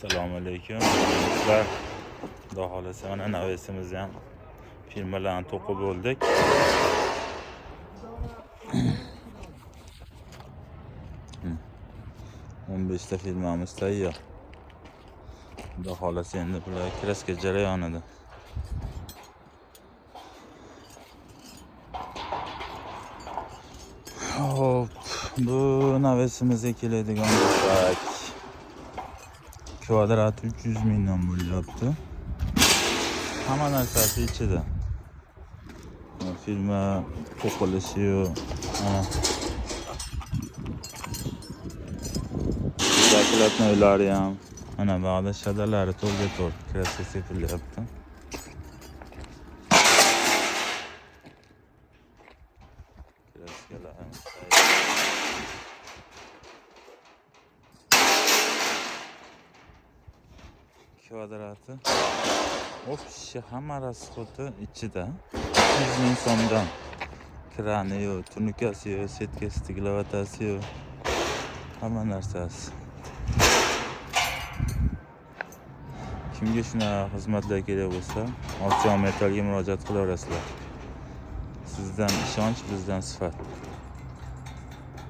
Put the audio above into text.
Assalomu alaykum. Sizlar xudo xolasa mana navesimizni ham filmlarni to'qib bo'ldik. O'n beshta filmimiz tayyor. Xudo xolasa endi bular kraska jarayonida. Hop, bu navesimizga keladigan bo'lsak kvadrat 300 mingdan bo'lyapti. Hamma narsasi ichida. Filma to'qilishi zakilatni uylari ham mana ba'da shadalari to'rga to'rt kraska sepilyapti. Kraskalar kvadrati общий hamma расходi ichida 100 ming so'mdan krani yo'q, turnikasi yo'q, setkasi tiglavatasi yo'q, hamma narsasi. Kimga shunaqa xizmatlar kerak bo'lsa, Oqchon Metalga murojaat qilaverasizlar. Sizdan ishonch, bizdan sifat.